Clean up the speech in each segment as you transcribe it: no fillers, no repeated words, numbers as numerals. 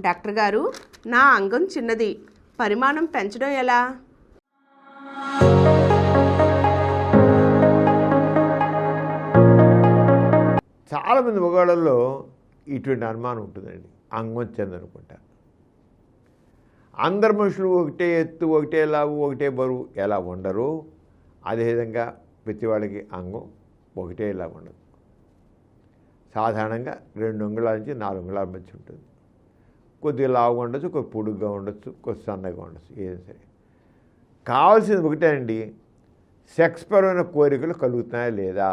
Doctor గారు, నా అంగం చిన్నది, పరిమాణం పెంచడం ఎలా? చాలామంది మగవాళ్ళల్లో ఇటువంటి అనుమానం ఉంటుందండి. అంగం చిన్నదనుకుంటారు. అందరు మనుషులు ఒకటే ఎత్తు, ఒకటే లావు, ఒకటే బరువు ఎలా ఉండరు, అదేవిధంగా ప్రతి వాళ్ళకి అంగం ఒకటేలా ఉండదు. సాధారణంగా 2 అంగుళాల నుంచి 4 అంగుళాల మధ్య ఉంటుంది. కొద్దిగా లావుగా ఉండొచ్చు, కొద్ది పొడుగ్గా ఉండొచ్చు, కొద్ది సన్నగా ఉండొచ్చు, ఏదైనా సరే. కావాల్సింది ఒకటేనండి, సెక్స్ పరమైన కోరికలు కలుగుతున్నాయా లేదా,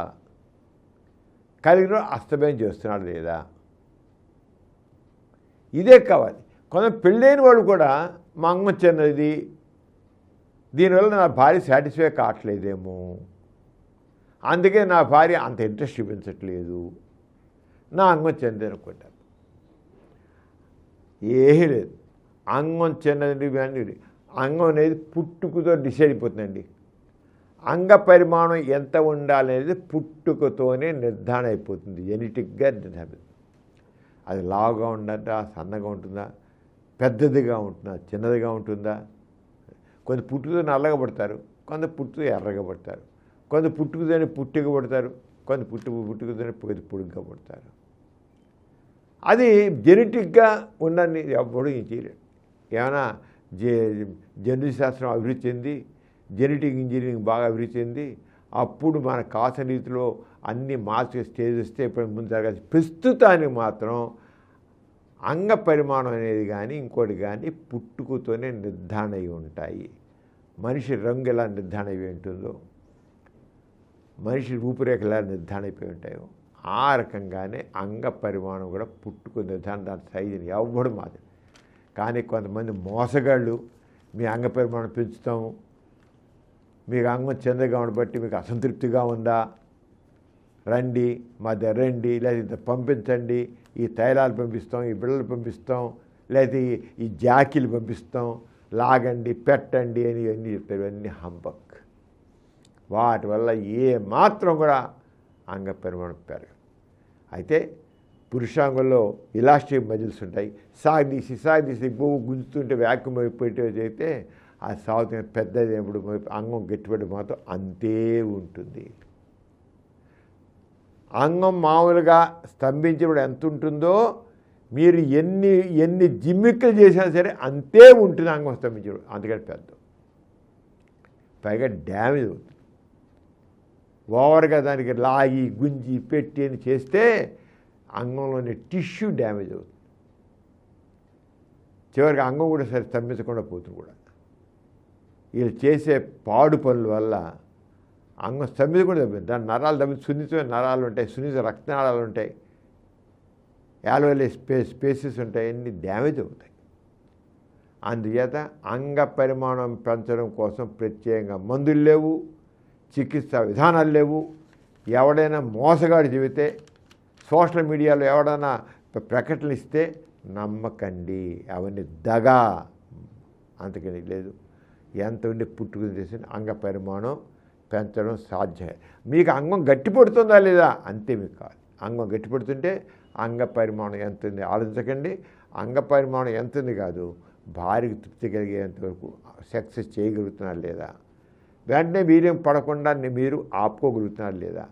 కలిగిన అస్తమయం చేస్తున్నాడు లేదా, ఇదే కావాలి. కొంత పెళ్ళైన వాళ్ళు కూడా మా అంగం చిన్నది, దీనివల్ల నా భార్య సాటిస్ఫై కావట్లేదేమో, అందుకే నా భార్య అంత ఇంట్రెస్ట్ చూపించట్లేదు, నా అంగం చిన్నది అనుకుంటారు. ఏమీ లేదు. అంగం చిన్నది కానీ అంగం అనేది పుట్టుకతో డిసైడ్ అయిపోతుందండి. అంగ పరిమాణం ఎంత ఉండాలనేది పుట్టుకతోనే నిర్ధారణ అయిపోతుంది, జెనెటిక్గా నిర్ధారణ. అది లావుగా ఉంటుందా, సన్నగా ఉంటుందా, పెద్దదిగా ఉంటుందా, చిన్నదిగా ఉంటుందా. కొంత పుట్టుకతో నల్లగా పడతారు, కొంత పుట్టుకతో ఎర్రగా పడతారు, కొంత పుట్టుకతోనే పుట్టిగా పడతారు, కొంత పుట్టుకతోనే పొడుగ్గా పడతారు. అది జెనెటిక్గా ఉండని ఎప్పుడు ఏం చేయలేడు. ఏమైనా జన్యుశాస్త్రం అభివృద్ధి చెంది, జెనెటిక్ ఇంజనీరింగ్ బాగా అభివృద్ధి చెంది, అప్పుడు మన కాసిన రీతిలో అన్ని మార్చే స్టేజ్ వస్తే ఇప్పుడు ముందు జరగాలి. ప్రస్తుతానికి మాత్రం అంగ పరిమాణం అనేది కానీ ఇంకోటి కానీ పుట్టుకతోనే నిర్ధారణ అయి ఉంటాయి. మనిషి రంగు ఎలా నిర్ధారణ అయి ఉంటుందో, మనిషి రూపురేఖలు ఎలా నిర్ధారణ అయిపోయి ఉంటాయో, ఆ రకంగానే అంగ పరిమాణం కూడా పుట్టుకు నిర్ధారణ, దాని సైజుని ఎవ్వడు మాది. కానీ కొంతమంది మోసగాళ్ళు మీ అంగ పరిమాణం పెంచుతాము, మీకు అంగం చిన్నగా ఉండబట్టి మీకు అసంతృప్తిగా ఉందా, రండి మా దగ్గర రండి, లేదా ఇంత పంపించండి, ఈ తైలాలు పంపిస్తాం, ఈ బిళ్ళలు పంపిస్తాం, లేదా ఈ జాకీలు పంపిస్తాం, లాగండి పెట్టండి అని ఇవన్నీ చెప్తారు. ఇవన్నీ హంబక్. వాటి వల్ల ఏ మాత్రం కూడా అంగ పరిమాణం పెరగదు. అయితే పురుషాంగంలో ఇలాస్టిక్ మజిల్స్ ఉంటాయి. సాగదీసి బొవ్వు గుంజుతుంటే వ్యాక్యూమ్ అయిపోయేది అయితే ఆ సాగుతున్న పెద్దది ఎప్పుడు అంగం గట్టిపడి మాత్రం అంతే ఉంటుంది. అంగం మామూలుగా స్తంభించినప్పుడు ఎంత ఉంటుందో మీరు ఎన్ని జిమ్మిక్కులు చేసినా సరే అంతే ఉంటుంది అంగం స్తంభించినప్పుడు. అందుకని పెద్ద పైగా డ్యామేజ్ అవుతుంది. ఓవర్గా దానికి లాగి గుంజి పెట్టి అని చేస్తే అంగంలోని టిష్యూ డ్యామేజ్ అవుతుంది. చివరికి అంగం కూడా సరే స్తంభించకుండా పోతుంది కూడా. వీళ్ళు చేసే పాడు పనుల వల్ల అంగం స్తంభించకుండా దెబ్బతింది. దాని నరాలు సున్నితమైన నరాలు ఉంటాయి, సున్నిత రక్తనాళాలు ఉంటాయి, యాల్వేలీ స్పేసెస్ ఉంటాయి, అన్నీ డ్యామేజ్ అవుతాయి. అందుచేత అంగ పరిమాణం పెంచడం కోసం ప్రత్యేకంగా మందులు లేవు, చికిత్సా విధానాలు లేవు. ఎవడైనా మోసగాడు చెబితే, సోషల్ మీడియాలో ఎవడైనా ప్రకటనలు ఇస్తే నమ్మకండి, అవన్నీ దగా, అంతకని లేదు. ఎంత ఉండి పుట్టుకుని చేసిన అంగ పరిమాణం పెంచడం సాధ్యమే. మీకు అంగం గట్టిపడుతుందా లేదా అంతే మీకు కావాలి. అంగం గట్టిపడుతుంటే అంగ పరిమాణం ఎంత ఉంది ఆలోచించకండి. అంగ పరిమాణం ఎంత ఉంది కాదు, భార్యకు తృప్తి కలిగేంతవరకు సెక్స్ చేయగలుగుతున్నారు లేదా, వెంటనే వీర్యం పడకుండా మీరు ఆపుకోగలుగుతున్నారు లేదా,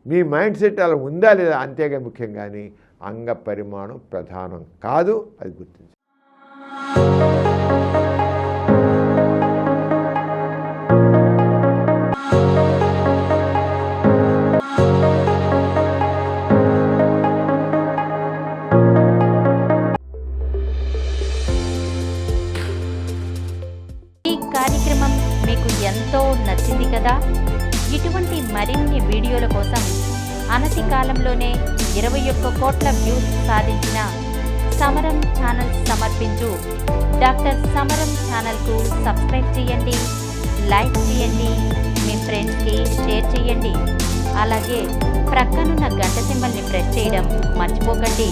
మీ మైండ్ సెట్ అలా ఉందా లేదా, అంతేగా ముఖ్యం. కానీ అంగ పరిమాణం ప్రధానం కాదు, అది గుర్తించండి. కార్యక్రమం మీకు ఎంతో నచ్చింది కదా. ఇటువంటి మరిన్ని వీడియోల కోసం అనతి కాలంలోనే 21 కోట్ల వ్యూస్ సాధించిన సమరం ఛానల్ సమర్పించు డాక్టర్ సమరం ఛానల్కు సబ్స్క్రైబ్ చేయండి, లైక్ చేయండి, మీ ఫ్రెండ్స్కి షేర్ చేయండి. అలాగే ప్రక్కనున్న గంట సింబల్ని ప్రెస్ చేయడం మర్చిపోకండి.